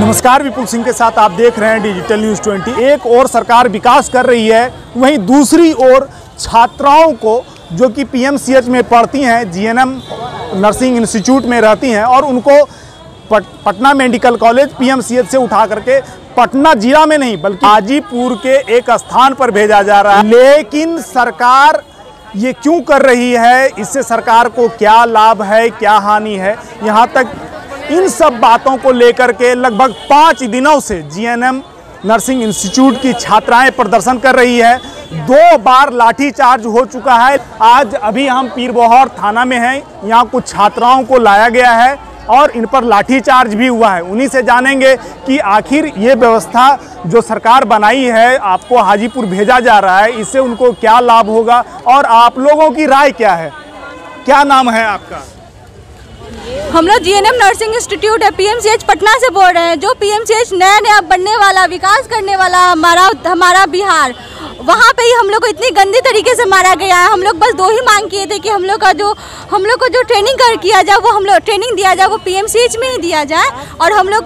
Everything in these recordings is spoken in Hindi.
नमस्कार, विपुल सिंह के साथ आप देख रहे हैं डिजिटल न्यूज़ 20। एक और सरकार विकास कर रही है, वहीं दूसरी ओर छात्राओं को जो कि पीएमसीएच में पढ़ती हैं, जीएनएम नर्सिंग इंस्टीट्यूट में रहती हैं और उनको पटना मेडिकल कॉलेज पीएमसीएच से उठा करके पटना जिला में नहीं बल्कि हाजीपुर के एक स्थान पर भेजा जा रहा है। लेकिन सरकार ये क्यों कर रही है, इससे सरकार को क्या लाभ है, क्या हानि है, यहाँ तक इन सब बातों को लेकर के लगभग 5 दिनों से जीएनएम नर्सिंग इंस्टीट्यूट की छात्राएं प्रदर्शन कर रही है। 2 बार लाठीचार्ज हो चुका है। आज अभी हम पीरबोहर थाना में हैं, यहाँ कुछ छात्राओं को लाया गया है और इन पर लाठीचार्ज भी हुआ है। उन्हीं से जानेंगे कि आखिर ये व्यवस्था जो सरकार बनाई है, आपको हाजीपुर भेजा जा रहा है, इससे उनको क्या लाभ होगा और आप लोगों की राय क्या है। क्या नाम है आपका? हम लोग जीएनएम नर्सिंग इंस्टीट्यूट है, पीएमसीएच पटना से बोल रहे हैं। जो पीएमसीएच नया बनने वाला, विकास करने वाला हमारा बिहार, वहाँ पे ही हम लोग को इतनी गंदी तरीके से मारा गया है। हम लोग बस 2 ही मांग किए थे कि हम लोग को जो ट्रेनिंग किया जाए, वो हम लोग ट्रेनिंग दिया जाए, वो पीएमसीएच में ही दिया जाए। और हम लोग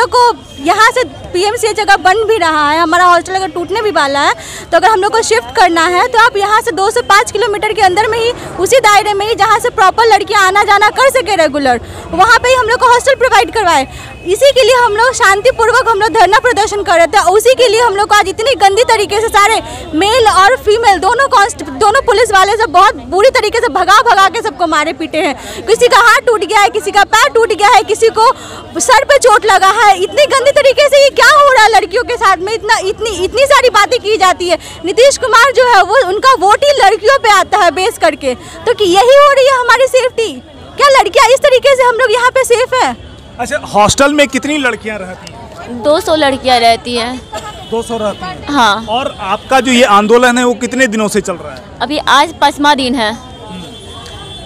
को यहाँ से पीएमसीएच अगर बन भी रहा है, हमारा हॉस्टल अगर टूटने भी वाला है, तो अगर हम लोग को शिफ्ट करना है तो आप यहाँ से 2 से 5 किलोमीटर के अंदर में ही, उसी दायरे में ही जहाँ से प्रॉपर लड़कियाँ आना जाना कर सके रेगुलर, वहाँ पे ही हम लोग को हॉस्टल प्रोवाइड करवाए। इसी के लिए हम लोग शांतिपूर्वक हम लोग धरना प्रदर्शन कर रहे थे। उसी के लिए हम लोग को आज इतनी गंदी तरीके से सारे मेल और फीमेल दोनों पुलिस वाले सब बहुत बुरी तरीके से भगा के सबको मारे पीटे हैं। किसी का हाथ टूट गया है, किसी का पैर टूट गया है, किसी को सर पे चोट लगा है। इतनी गंदी तरीके से ये क्या हो रहा है लड़कियों के साथ में, इतनी सारी बातें की जाती है। नीतीश कुमार जो है वो उनका वोट ही लड़कियों पे आता है बेस करके, तो कि यही हो रही है हमारी सेफ्टी। क्या लड़कियां इस तरीके से हम लोग यहाँ पे सेफ है? अच्छा, हॉस्टल में कितनी लड़कियां रहती हैं? 200 लड़कियां रहती हैं। 200 रहती हैं? हाँ। और आपका जो ये आंदोलन है वो कितने दिनों से चल रहा है? अभी आज 5वां दिन है।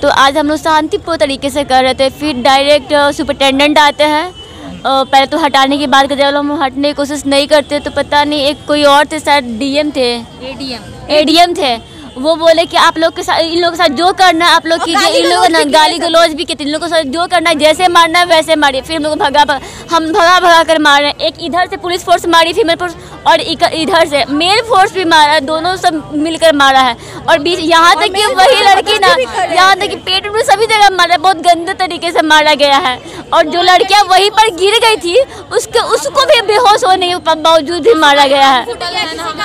तो आज हम लोग शांतिपूर्ण तरीके से कर रहे थे। फिर डायरेक्ट सुपरिटेंडेंट आते हैं, पहले तो हटाने की बात करते, जब हम हटने की कोशिश नहीं करते तो पता नहीं एक कोई और थे, शायद डीएम थे, एडीएम थे, वो बोले कि आप लोग के साथ, इन लोगों के साथ जो करना है आप लोग कीजिए। इन लोगों ने गाली गलौज भी की थी। इन लोगों के साथ जो करना है, जैसे मारना है वैसे मारिए। फिर हम लोग भगा कर मार रहे हैं। एक इधर से पुलिस फोर्स मारी, फीमेल फोर्स, और इधर से मेल फोर्स भी मारा, दोनों सब मिलकर मारा है। और बीच यहाँ तक कि वही लड़की ना, यहाँ तक कि पेट में सभी जगह मारा, बहुत गंदे तरीके से मारा गया है। और जो लड़कियाँ वहीं पर गिर गई थी उसको भी बेहोश होने के बावजूद भी मारा गया है।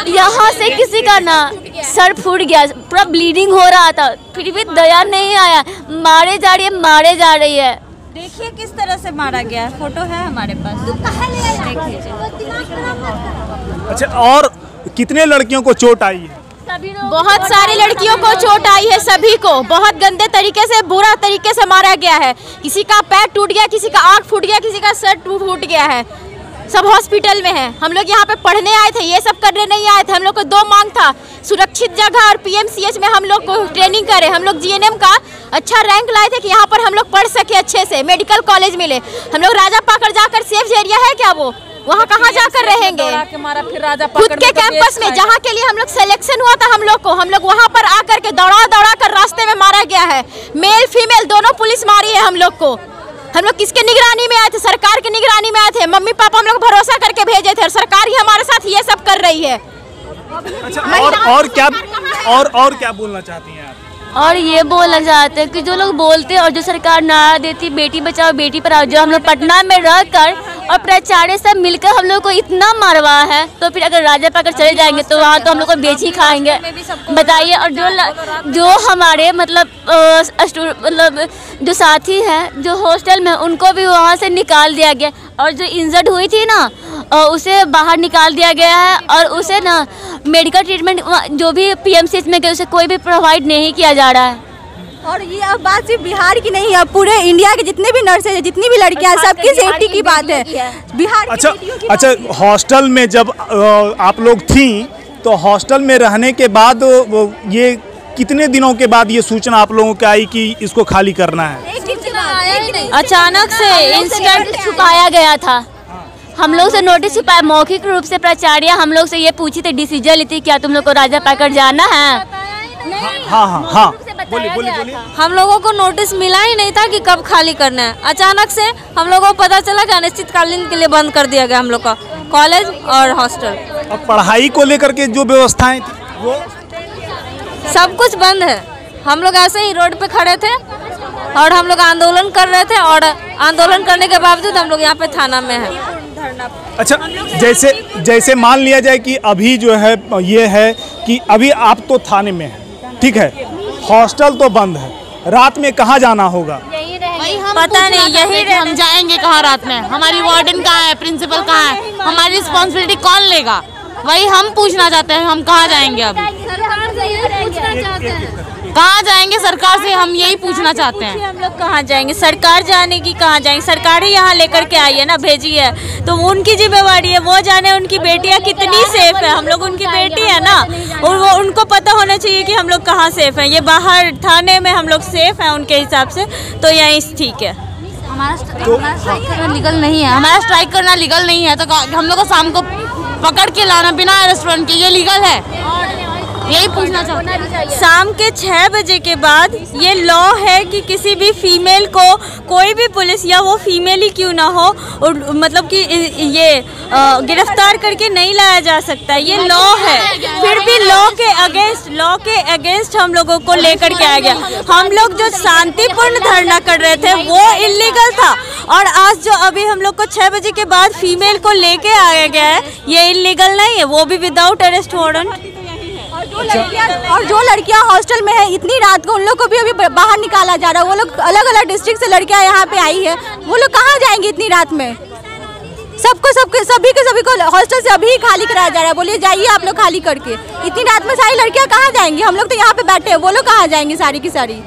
यहाँ से किसी का ना सर फूट गया, पूरा ब्लीडिंग हो रहा था, फिर भी दया नहीं आया। मारे जा रही है। देखिए किस तरह से मारा गया है, फोटो है हमारे पास। अच्छा, और कितने लड़कियों को चोट आई है? बहुत सारी लड़कियों को चोट आई है, सभी को बहुत गंदे तरीके से, बुरा तरीके से मारा गया है। किसी का पैर टूट गया, किसी का आँख फूट गया, किसी का सर फूट गया है। सब हॉस्पिटल में है। हम लोग यहाँ पे पढ़ने आए थे, ये सब करने नहीं आए थे। हम लोग को 2 मांग था, सुरक्षित जगह और पीएमसीएच में हम लोग को ट्रेनिंग करे। हम लोग जीएनएम का अच्छा रैंक लाए थे कि यहाँ पर हम लोग पढ़ सके, अच्छे से मेडिकल कॉलेज मिले। हम लोग राजा पाकड़ जाकर, सेफ एरिया है क्या वो, वहाँ कहाँ जाकर रहेंगे? खुद के कैंपस में जहाँ के लिए हम लोग सिलेक्शन हुआ था हम लोग वहाँ पर आकर के दौड़ा कर रास्ते में मारा गया है। मेल फीमेल दोनों पुलिस मारी है हम लोग को। हम लोग किसके निगरानी में आए थे? सरकार की निगरानी में आए थे। मम्मी पापा हम लोग भरोसा करके भेजे थे और सरकार ही हमारे साथ ये सब कर रही है। अच्छा, और क्या बोलना चाहती हैं आप? और ये बोलना चाहते हैं कि जो लोग बोलते हैं और जो सरकार नारा देती, बेटी बचाओ बेटी पढ़ाओ, जो हम लोग पटना में रहकर और प्राचार्य सब मिलकर हम लोग को इतना मारवा है, तो फिर अगर राजा पाकर चले जाएंगे तो वहाँ तो हम लोग को बेच ही खाएंगे, बताइए। और जो हमारे मतलब जो साथी हैं जो हॉस्टल में, उनको भी वहाँ से निकाल दिया गया। और जो इंजर्ड हुई थी ना, उसे बाहर निकाल दिया गया है और उसे ना मेडिकल ट्रीटमेंट जो भी पीएमसीएच में गए उसे कोई भी प्रोवाइड नहीं किया जा रहा है। और ये अब बात सिर्फ बिहार की नहीं है, पूरे इंडिया के जितने भी नर्सेज हैं, जितनी भी लड़कियां हैं, सबकी सेफ्टी की बात है। बिहार अच्छा, हॉस्टल में जब आप लोग थी तो हॉस्टल में रहने के बाद ये कितने दिनों के बाद ये सूचना आप लोगों को आई कि इसको खाली करना है? अचानक से इंसिडेंट छुपाया गया था। हम लोग से नोटिस छुपाया, मौखिक रूप से प्राचार्य हम लोग से ये पूछी थी, डिसीजन ली थी क्या तुम लोग को राजा पाकड़ जाना है। हाँ। बोलिए। हम लोगों को नोटिस मिला ही नहीं था कि कब खाली करना है। अचानक से हम लोगों को पता चला कि अनिश्चितकालीन के लिए बंद कर दिया गया हम लोग का कॉलेज और हॉस्टल। अब पढ़ाई को लेकर के जो व्यवस्थाएं थी वो सब कुछ बंद है। हम लोग ऐसे ही रोड पे खड़े थे और हम लोग आंदोलन कर रहे थे और आंदोलन करने के बावजूद हम लोग यहाँ पे थाना में है। अच्छा, जैसे मान लिया जाए कि अभी जो है ये है कि अभी आप तो थाने में हैं, ठीक है, हॉस्टल तो बंद है, रात में कहाँ जाना होगा? पता नहीं, यही हम जाएंगे कहाँ रात में? हमारी वार्डन कहाँ है, प्रिंसिपल कहाँ है, हमारी रिस्पॉन्सिबिलिटी कौन लेगा? वही हम पूछना चाहते हैं, हम कहाँ जाएंगे? अभी कहाँ जाएंगे सरकार से, हम यही पूछना चाहते हैं। हम लोग कहाँ जाएंगे? सरकार जाने की कहाँ जाएंगे? सरकार ही यहाँ लेकर के आई है ना, भेजी है, तो उनकी जिम्मेवारी है, वो जाने उनकी बेटियाँ कितनी सेफ है। हम लोग उनकी बेटी है ना, और वो उनको पता होना चाहिए कि हम लोग कहाँ सेफ हैं। ये बाहर थाने में हम लोग सेफ हैं उनके हिसाब से, तो यहीं ठीक है। हमारा स्ट्राइक करना लीगल नहीं है। हमारा स्ट्राइक करना लीगल नहीं है, तो हम लोग को शाम को पकड़ के लाना बिना रेस्टोरेंट के, ये लीगल है? यही पूछना चाहते हैं। शाम के 6 बजे के बाद ये लॉ है कि किसी भी फीमेल को कोई भी पुलिस या वो फीमेल ही क्यों ना हो, और मतलब कि ये गिरफ्तार करके नहीं लाया जा सकता, ये लॉ है। फिर भी लॉ के अगेंस्ट हम लोगों को लेकर के आ गया। हम लोग जो शांतिपूर्ण धरना कर रहे थे वो इल्लीगल था, और आज जो अभी हम लोग को 6 बजे के बाद फीमेल को लेके आया गया है, ये इल्लीगल नहीं है, वो भी विदाउट अरेस्ट वारंट। और जो लड़कियां हॉस्टल में है इतनी रात को, उन लोग को भी अभी बाहर निकाला जा रहा है। वो लोग अलग अलग डिस्ट्रिक्ट से लड़कियां यहाँ पे आई है, वो लोग कहाँ जाएंगी इतनी रात में? सभी को हॉस्टल से अभी खाली कराया जा रहा है। बोलिए जाइए आप लोग खाली करके, इतनी रात में सारी लड़कियां कहाँ जाएंगी? हम लोग तो यहाँ पे बैठे हैं, वो लोग कहाँ जाएंगी सारी की सारी?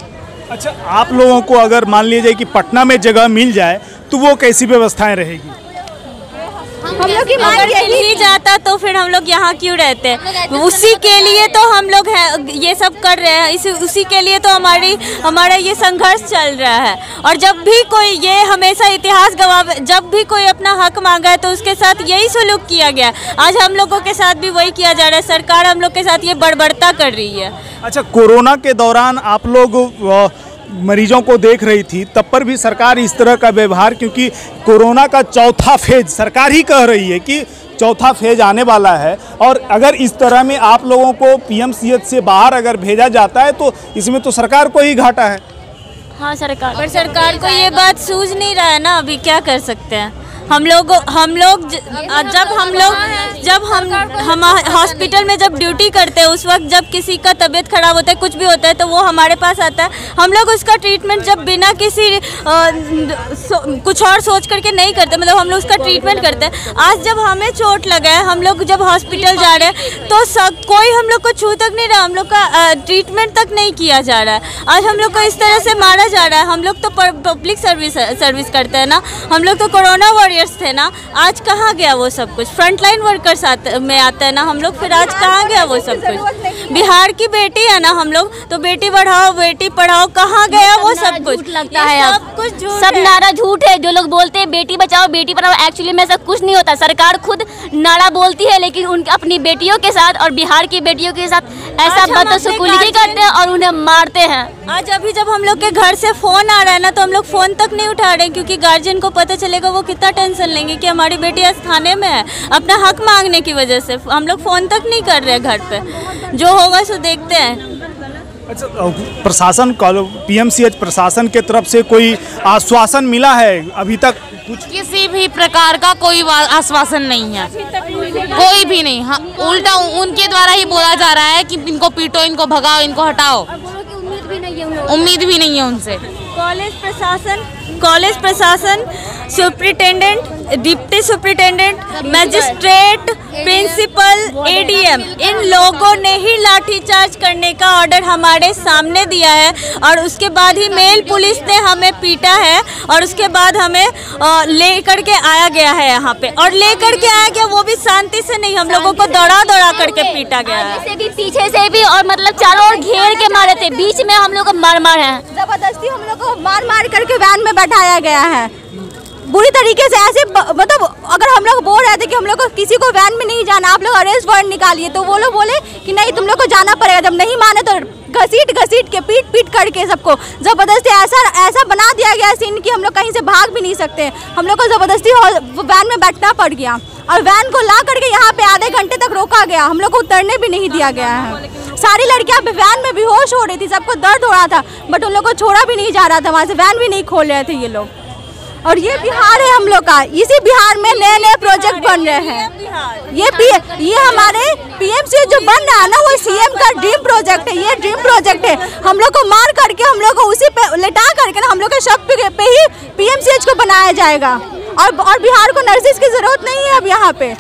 अच्छा, आप लोगों को अगर मान लीजिए कि पटना में जगह मिल जाए तो वो कैसी व्यवस्थाएं रहेगी? हम लोग की अगर मिल ही जाता तो फिर हम लोग यहाँ क्यों रहते? उसी के लिए तो हम लोग ये सब कर रहे हैं, उसी के लिए तो हमारा ये संघर्ष चल रहा है। और जब भी कोई, ये हमेशा इतिहास गवाह, जब भी कोई अपना हक मांगा है तो उसके साथ यही सलूक किया गया। आज हम लोगों के साथ भी वही किया जा रहा है। सरकार हम लोग के साथ ये बर्बरता कर रही है। अच्छा, कोरोना के दौरान आप लोग मरीजों को देख रही थी, तब पर भी सरकार इस तरह का व्यवहार, क्योंकि कोरोना का चौथा फेज सरकार ही कह रही है कि चौथा फेज आने वाला है, और अगर इस तरह में आप लोगों को पीएमसीएच से बाहर अगर भेजा जाता है तो इसमें तो सरकार को ही घाटा है। हाँ, पर सरकार को ये बात सूझ नहीं रहा है ना, अभी क्या कर सकते हैं हम लोग जब हम हॉस्पिटल में जब ड्यूटी करते हैं, उस वक्त जब किसी का तबीयत खराब होता है, कुछ भी होता है, तो वो हमारे पास आता है। हम लोग उसका ट्रीटमेंट जब बिना किसी कुछ और सोच करके नहीं करते, मतलब हम लोग उसका ट्रीटमेंट करते हैं। आज जब हमें चोट लगा है, हम लोग जब हॉस्पिटल जा रहे हैं तो कोई हम लोग को छू तक नहीं रहा, हम लोग का ट्रीटमेंट तक नहीं किया जा रहा है। आज हम लोग को इस तरह से मारा जा रहा है। हम लोग तो पब्लिक सर्विस करते हैं ना, हम लोग तो कोरोना वॉरियर्स थे ना। आज कहाँ गया वो सब कुछ? फ्रंटलाइन वर्कर्स में आते हैं ना हम लोग, फिर आज कहाँ गया वो सब कुछ? बिहार की बेटी है ना हम लोग, तो बेटी बढ़ाओ बेटी पढ़ाओ, कहाँ गया वो सब कुछ? लगता है सब कुछ सब नारा झूठ है। जो लोग बोलते हैं बेटी बचाओ बेटी पढ़ाओ, एक्चुअली में ऐसा कुछ नहीं होता। सरकार खुद नारा बोलती है, लेकिन उनकी अपनी बेटियों के साथ और बिहार की बेटियों के साथ ऐसा बदसलूकी करते हैं और उन्हें मारते हैं। आज अभी जब हम लोग के घर से फोन आ रहा है ना, तो हम लोग फोन तक नहीं उठा रहे, क्योंकि गार्जियन को पता चलेगा वो कितना टेंशन लेंगे कि हमारी बेटी आज थाने में है अपना हक मांगने की वजह से। हम लोग फोन तक नहीं कर रहे घर पे, जो होगा सो देखते हैं। अच्छा, प्रशासन, पीएमसीएच प्रशासन के तरफ से कोई आश्वासन मिला है अभी तक? कुछ किसी भी प्रकार का कोई आश्वासन नहीं है, कोई भी नहीं। हाँ, उल्टा उनके द्वारा ही बोला जा रहा है कि इनको पीटो, इनको भगाओ, इनको हटाओ। उम्मीद भी नहीं है उनसे। कॉलेज प्रशासन, superintendent, deputy superintendent, magistrate, principal, ADM, इन लोगों ने ही लाठीचार्ज करने का ऑर्डर हमारे सामने दिया है, और उसके बाद ही मेल पुलिस ने हमें पीटा है, और उसके बाद हमें लेकर के आया गया है यहाँ पे, और लेकर के आया गया वो भी शांति से नहीं, हम लोगों को दौड़ा करके पीटा गया है। से भी पीछे से भी, और मतलब चारों ओर घेर के मारे थे, बीच में हम लोग को मार है। जबरदस्ती हम लोग को मार करके वैन में बैठाया गया है बुरी तरीके से। ऐसे मतलब अगर हम लोग बोल रहे थे कि हम लोग को किसी को वैन में नहीं जाना, आप लोग अरेस्ट वारंट निकालिए, तो वो लोग बोले कि नहीं तुम लोग को जाना पड़ेगा। जब नहीं माने तो घसीट के पीट करके सबको ज़बरदस्ती ऐसा बना दिया गया सीन कि हम लोग कहीं से भाग भी नहीं सकते। हम लोग को ज़बरदस्ती वैन में बैठना पड़ गया और वैन को ला करके यहाँ पे आधे घंटे तक रोका गया, हम लोग को उतरने भी नहीं दिया गया है। सारी लड़कियाँ वैन में बेहोश हो रही थी, सबको दर्द हो रहा था, बट उन लोग को छोड़ा भी नहीं जा रहा था, वहाँ से वैन भी नहीं खोल रहे थे ये लोग। और ये बिहार है हम लोग का, इसी बिहार में नए नए प्रोजेक्ट बन रहे हैं। ये हमारे पीएमसीएच जो बन रहा है ना, वो सीएम का ड्रीम प्रोजेक्ट है, ये ड्रीम प्रोजेक्ट है। हम लोग को मार करके, हम लोग को उसी पे लिटा करके ना, हम लोग के शक पे ही पीएमसीएच को बनाया जाएगा। और बिहार को नर्सेज की जरूरत नहीं है अब यहाँ पे।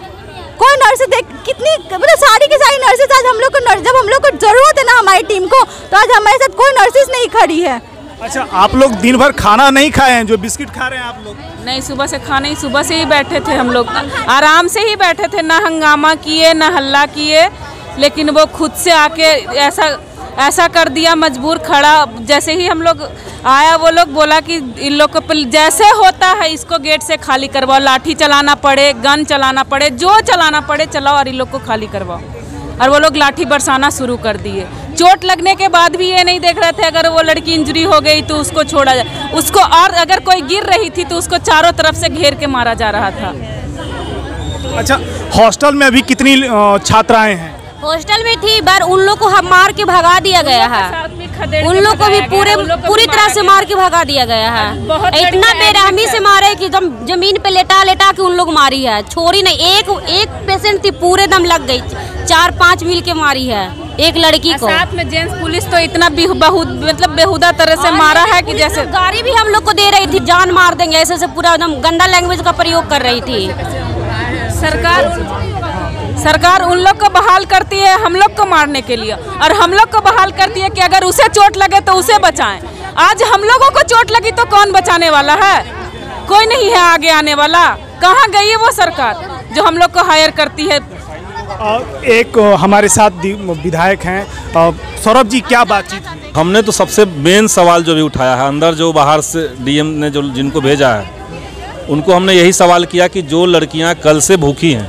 कोई नर्स देख कितनी, मतलब सारी की सारी नर्सेज आज हम लोग को, जब हम लोग को जरूरत है ना हमारी टीम को, तो आज हमारे साथ कोई नर्सेज नहीं खड़ी है। अच्छा, आप लोग दिन भर खाना नहीं खाए हैं, जो बिस्किट खा रहे हैं आप लोग? नहीं, सुबह से खाना ही, सुबह से ही बैठे थे हम लोग, आराम से ही बैठे थे, ना हंगामा किए ना हल्ला किए, लेकिन वो खुद से आके ऐसा कर दिया, मजबूर खड़ा। जैसे ही हम लोग आया, वो लोग बोला कि इन लोग को जैसे होता है इसको गेट से खाली करवाओ, लाठी चलाना पड़े, गन चलाना पड़े, जो चलाना पड़े चलाओ और इन लोग को खाली करवाओ। और वो लोग लाठी बरसाना शुरू कर दिए। चोट लगने के बाद भी ये नहीं देख रहे थे अगर वो लड़की इंजरी हो गई तो उसको छोड़ा जाए, उसको, और अगर कोई गिर रही थी तो उसको चारों तरफ से घेर के मारा जा रहा था। अच्छा, हॉस्टल में अभी कितनी छात्राएं हैं? हॉस्टल में थी, बार उन लोग को हम मार के भगा दिया गया है, उन लोग को भी पूरी तरह से मार के भगा दिया गया है। इतना बेरहमी से मारे कि दम जमीन पे लेटा के उन लोग मारी है, छोड़ी नहीं। एक पेशेंट थी, पूरे दम लग गई, 4-5 मिल के मारी है एक लड़की को। साथ में जेंट्स पुलिस तो इतना बेहुदा तरह से मारा है कि जैसे गाड़ी भी हम लोग को दे रही थी, जान मार देंगे ऐसे पूरा एकदम गंदा लैंग्वेज का प्रयोग कर रही थी। सरकार उन लोग को बहाल करती है हम लोग को मारने के लिए, और हम लोग को बहाल करती है कि अगर उसे चोट लगे तो उसे बचाएं। आज हम लोगों को चोट लगी तो कौन बचाने वाला है? कोई नहीं है आगे आने वाला। कहाँ गई है वो सरकार जो हम लोग को हायर करती है? एक हमारे साथ विधायक हैं, सौरभ जी, क्या बातचीत? हमने तो सबसे मेन सवाल जो भी उठाया है, अंदर जो बाहर से डीएम ने जो जिनको भेजा है उनको हमने यही सवाल किया कि जो लड़कियां कल से भूखी हैं,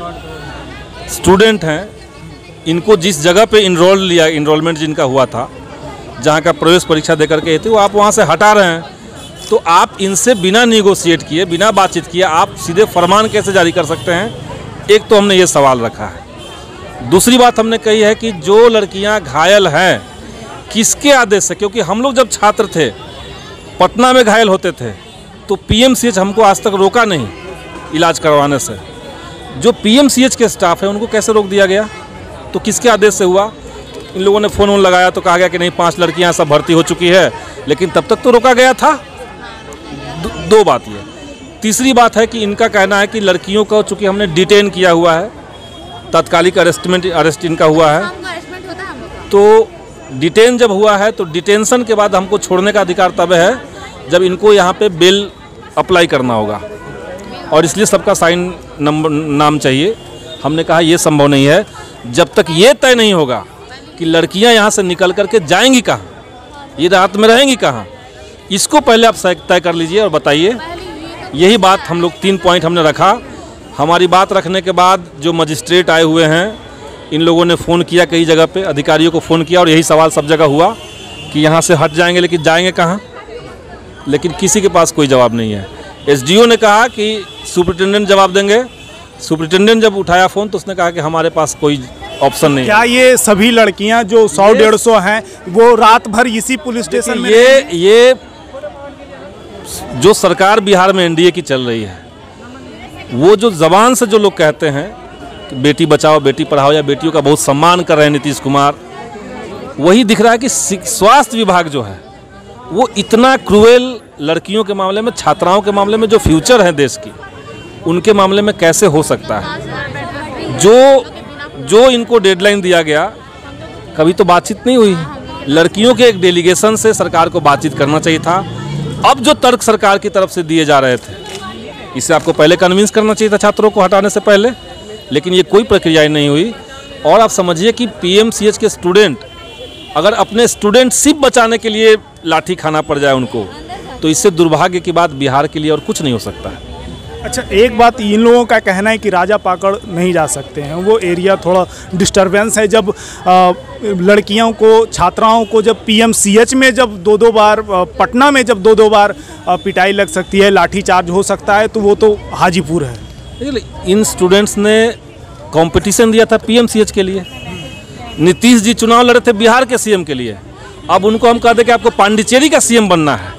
स्टूडेंट हैं, इनको जिस जगह पे इनरोलमेंट जिनका हुआ था, जहां का प्रवेश परीक्षा देकर के थे, वो आप वहां से हटा रहे हैं, तो आप इनसे बिना निगोशिएट किए, बिना बातचीत किए आप सीधे फरमान कैसे जारी कर सकते हैं? एक तो हमने ये सवाल रखा है। दूसरी बात हमने कही है कि जो लड़कियां घायल हैं, किसके आदेश से? क्योंकि हम लोग जब छात्र थे, पटना में घायल होते थे, तो पीएमसीएच हमको आज तक रोका नहीं इलाज करवाने से। जो पीएमसीएच के स्टाफ है उनको कैसे रोक दिया गया? तो किसके आदेश से हुआ? इन लोगों ने फ़ोन लगाया तो कहा गया कि नहीं, 5 लड़कियां सब भर्ती हो चुकी है, लेकिन तब तक तो रोका गया था। दो बात ये। तीसरी बात है कि इनका कहना है कि लड़कियों को चूँकि हमने डिटेन किया हुआ है, तात्कालिक अरेस्ट इनका हुआ है, तो डिटेन जब हुआ है तो डिटेंशन के बाद हमको छोड़ने का अधिकार तब है जब इनको यहाँ पे बेल अप्लाई करना होगा, और इसलिए सबका साइन नाम चाहिए। हमने कहा ये संभव नहीं है जब तक ये तय नहीं होगा कि लड़कियाँ यहाँ से निकल करके जाएंगी कहाँ, ये रात में रहेंगी कहाँ, इसको पहले आप तय कर लीजिए और बताइए। यही बात हम लोग 3 पॉइंट हमने रखा। हमारी बात रखने के बाद जो मजिस्ट्रेट आए हुए हैं, इन लोगों ने फ़ोन किया, कई जगह पे अधिकारियों को फ़ोन किया, और यही सवाल सब जगह हुआ कि यहाँ से हट जाएंगे, लेकिन जाएंगे कहाँ? लेकिन किसी के पास कोई जवाब नहीं है। एसडीओ ने कहा कि सुपरिटेंडेंट जवाब देंगे। सुपरिटेंडेंट जब उठाया फ़ोन तो उसने कहा कि हमारे पास कोई ऑप्शन नहीं। क्या ये सभी लड़कियां जो 100-150 हैं वो रात भर इसी पुलिस स्टेशन में? ये जो सरकार बिहार में एनडीए की चल रही है, वो जो जबान से जो लोग कहते हैं कि बेटी बचाओ बेटी पढ़ाओ या बेटियों का बहुत सम्मान कर रहे हैं नीतीश कुमार, वही दिख रहा है कि स्वास्थ्य विभाग जो है वो इतना क्रूएल लड़कियों के मामले में, छात्राओं के मामले में, जो फ्यूचर है देश की, उनके मामले में कैसे हो सकता है? जो इनको डेडलाइन दिया गया, कभी तो बातचीत नहीं हुई। लड़कियों के एक डेलीगेशन से सरकार को बातचीत करना चाहिए था। अब जो तर्क सरकार की तरफ से दिए जा रहे थे, इससे आपको पहले कन्विंस करना चाहिए था छात्रों को हटाने से पहले, लेकिन ये कोई प्रक्रिया नहीं हुई। और आप समझिए कि पीएमसीएच के स्टूडेंट अगर अपने स्टूडेंटशिप बचाने के लिए लाठी खाना पड़ जाए उनको, तो इससे दुर्भाग्य की बात बिहार के लिए और कुछ नहीं हो सकता है। अच्छा, एक बात इन लोगों का कहना है कि राजा पाकड़ नहीं जा सकते हैं, वो एरिया थोड़ा डिस्टरबेंस है। जब लड़कियों को, छात्राओं को जब पीएमसीएच में जब दो बार, पटना में जब दो बार पिटाई लग सकती है, लाठीचार्ज हो सकता है, तो वो तो हाजीपुर है। इन स्टूडेंट्स ने कंपटीशन दिया था पीएमसीएच के लिए, नीतीश जी चुनाव लड़े थे बिहार के सीएम के लिए, अब उनको हम कह दें कि आपको पांडिचेरी का सीएम बनना है,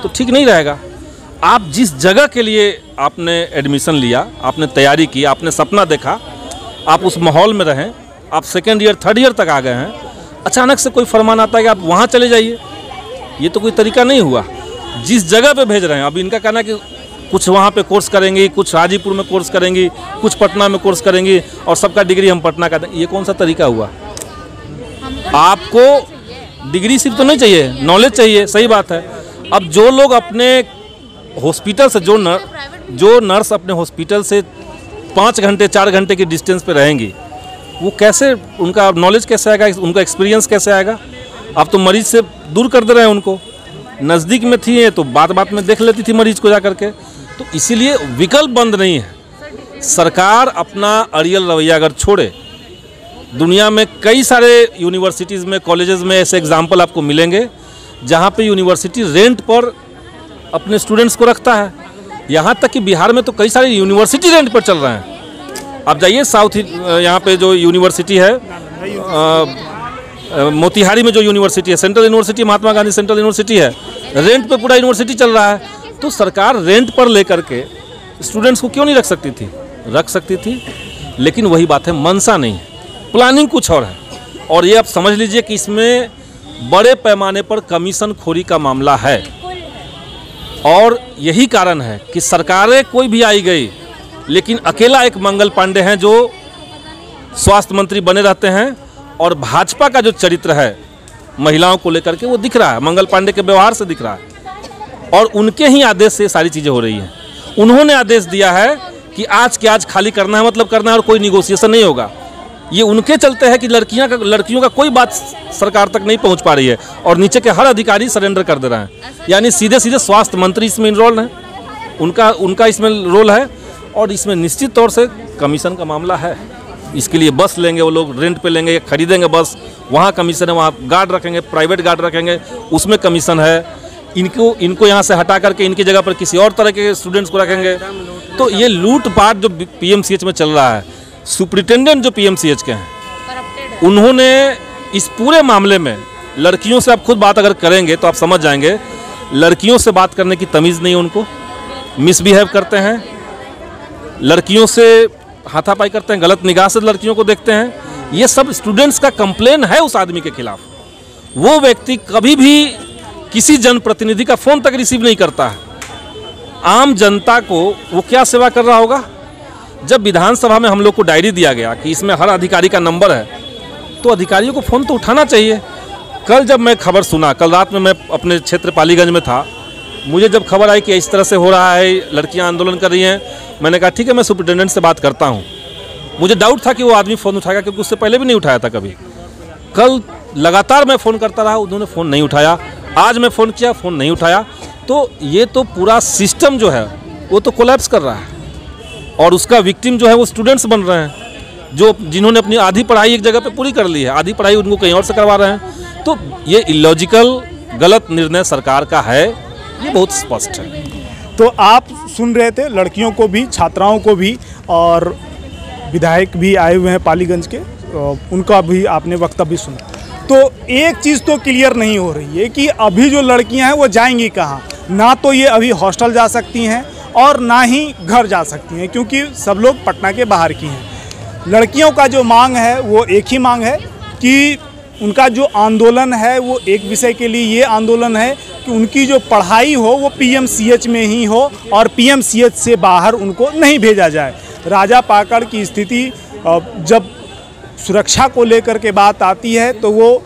तो ठीक नहीं रहेगा। आप जिस जगह के लिए आपने एडमिशन लिया, आपने तैयारी की, आपने सपना देखा, आप उस माहौल में रहें, आप सेकेंड ईयर थर्ड ईयर तक आ गए हैं, अचानक से कोई फरमान आता है कि आप वहाँ चले जाइए, ये तो कोई तरीका नहीं हुआ। जिस जगह पे भेज रहे हैं, अब इनका कहना है कि कुछ वहाँ पे कोर्स करेंगी, कुछ हाजीपुर में कोर्स करेंगी, कुछ पटना में कोर्स करेंगी और सबका डिग्री हम पटना का दें, ये कौन सा तरीका हुआ? आपको डिग्री सिर्फ तो नहीं चाहिए, नॉलेज चाहिए, सही बात है। अब जो लोग अपने हॉस्पिटल से, जो नर्स अपने हॉस्पिटल से 5 घंटे 4 घंटे की डिस्टेंस पे रहेंगी, वो कैसे, उनका नॉलेज कैसे आएगा, उनका एक्सपीरियंस कैसे आएगा? आप तो मरीज से दूर कर दे रहे हैं उनको। नज़दीक में थी तो बात में देख लेती थी मरीज को जा करके, तो इसीलिए विकल्प बंद नहीं है। सरकार अपना अड़ियल रवैया अगर छोड़े, दुनिया में कई सारे यूनिवर्सिटीज़ में, कॉलेजेस में ऐसे एग्जाम्पल आपको मिलेंगे जहाँ पे यूनिवर्सिटी रेंट पर अपने स्टूडेंट्स को रखता है। यहाँ तक कि बिहार में तो कई सारे यूनिवर्सिटी रेंट पर चल रहे हैं। आप जाइए साउथ, यहाँ पे जो यूनिवर्सिटी है मोतिहारी में, जो यूनिवर्सिटी है, central university, Mahatma Gandhi central university है, रेंट पे पूरा यूनिवर्सिटी चल रहा है। तो सरकार रेंट पर लेकर के स्टूडेंट्स को क्यों नहीं रख सकती थी? रख सकती थी, लेकिन वही बात है, मनसा नहीं है, प्लानिंग कुछ और है। और ये आप समझ लीजिए कि इसमें बड़े पैमाने पर कमीशन खोरी का मामला है, और यही कारण है कि सरकारें कोई भी आई गई, लेकिन अकेला एक मंगल पांडे हैं जो स्वास्थ्य मंत्री बने रहते हैं, और भाजपा का जो चरित्र है महिलाओं को लेकर के वो दिख रहा है, मंगल पांडे के व्यवहार से दिख रहा है, और उनके ही आदेश से सारी चीज़ें हो रही हैं। उन्होंने आदेश दिया है कि आज के आज खाली करना है, मतलब करना है, और कोई निगोशिएशन नहीं होगा। ये उनके चलते है कि लड़कियों का कोई बात सरकार तक नहीं पहुंच पा रही है, और नीचे के हर अधिकारी सरेंडर कर दे रहे हैं। यानी सीधे सीधे स्वास्थ्य मंत्री इसमें इन्वॉल्व है, उनका इसमें रोल है, और इसमें निश्चित तौर से कमीशन का मामला है। इसके लिए बस लेंगे वो लोग, रेंट पे लेंगे, खरीदेंगे बस, वहाँ कमीशन है, वहाँ गार्ड रखेंगे, प्राइवेट गार्ड रखेंगे, उसमें कमीशन है। इनको यहाँ से हटा करके इनकी जगह पर किसी और तरह के स्टूडेंट्स को रखेंगे। तो ये लूटपाट जो पीएमसीएच में चल रहा है, सुपरिटेंडेंट जो पीएमसीएच के हैं, उन्होंने इस पूरे मामले में लड़कियों से, आप खुद बात अगर करेंगे तो आप समझ जाएंगे, लड़कियों से बात करने की तमीज़ नहीं है उनको, मिसबिहेव करते हैं, लड़कियों से हाथापाई करते हैं, गलत निगाह से लड़कियों को देखते हैं। ये सब स्टूडेंट्स का कंप्लेन है उस आदमी के खिलाफ। वो व्यक्ति कभी भी किसी जनप्रतिनिधि का फ़ोन तक रिसीव नहीं करता है। आम जनता को वो क्या सेवा कर रहा होगा? जब विधानसभा में हम लोग को डायरी दिया गया कि इसमें हर अधिकारी का नंबर है, तो अधिकारियों को फ़ोन तो उठाना चाहिए। कल जब मैं खबर सुना, कल रात में मैं अपने क्षेत्र पालीगंज में था, मुझे जब खबर आई कि इस तरह से हो रहा है, लड़कियां आंदोलन कर रही हैं, मैंने कहा ठीक है, मैं सुपरिटेंडेंट से बात करता हूं। मुझे डाउट था कि वो आदमी फ़ोन उठाएगा, क्योंकि उससे पहले भी नहीं उठाया था कभी। कल लगातार मैं फ़ोन करता रहा, उन्होंने फ़ोन नहीं उठाया। आज मैं फ़ोन किया, फ़ोन नहीं उठाया। तो ये तो पूरा सिस्टम जो है वो तो कोलैप्स कर रहा है, और उसका विक्टिम जो है वो स्टूडेंट्स बन रहे हैं, जिन्होंने अपनी आधी पढ़ाई एक जगह पे पूरी कर ली है, आधी पढ़ाई उनको कहीं और से करवा रहे हैं। तो ये इलॉजिकल, गलत निर्णय सरकार का है, ये बहुत स्पष्ट है। तो आप सुन रहे थे, लड़कियों को भी, छात्राओं को भी, और विधायक भी आए हुए हैं पालीगंज के, उनका भी आपने वक्तव्य सुना। तो एक चीज़ तो क्लियर नहीं हो रही है कि अभी जो लड़कियां हैं वो जाएंगी कहाँ। ना तो ये अभी हॉस्टल जा सकती हैं और ना ही घर जा सकती हैं, क्योंकि सब लोग पटना के बाहर की हैं। लड़कियों का जो मांग है वो एक ही मांग है कि उनका जो आंदोलन है वो एक विषय के लिए ये आंदोलन है कि उनकी जो पढ़ाई हो वो पीएमसीएच में ही हो, और पीएमसीएच से बाहर उनको नहीं भेजा जाए। राजा पाकड़ की स्थिति, जब सुरक्षा को लेकर के बात आती है, तो वो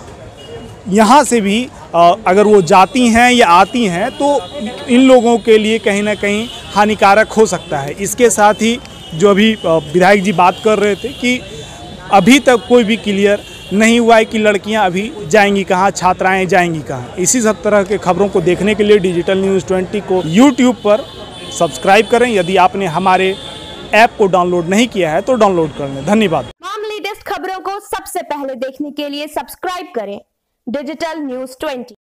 यहाँ से भी अगर वो जाती हैं या आती हैं तो इन लोगों के लिए कहीं ना कहीं हानिकारक हो सकता है। इसके साथ ही जो अभी विधायक जी बात कर रहे थे कि अभी तक कोई भी क्लियर नहीं हुआ है कि लड़कियां अभी जाएंगी कहाँ, छात्राएं जाएंगी कहाँ। इसी सब तरह के खबरों को देखने के लिए डिजिटल न्यूज़ 20 को यूट्यूब पर सब्सक्राइब करें। यदि आपने हमारे ऐप को डाउनलोड नहीं किया है तो डाउनलोड कर लें। धन्यवाद। तमाम लेटेस्ट खबरों को सबसे पहले देखने के लिए सब्सक्राइब करें डिजिटल न्यूज़ 20।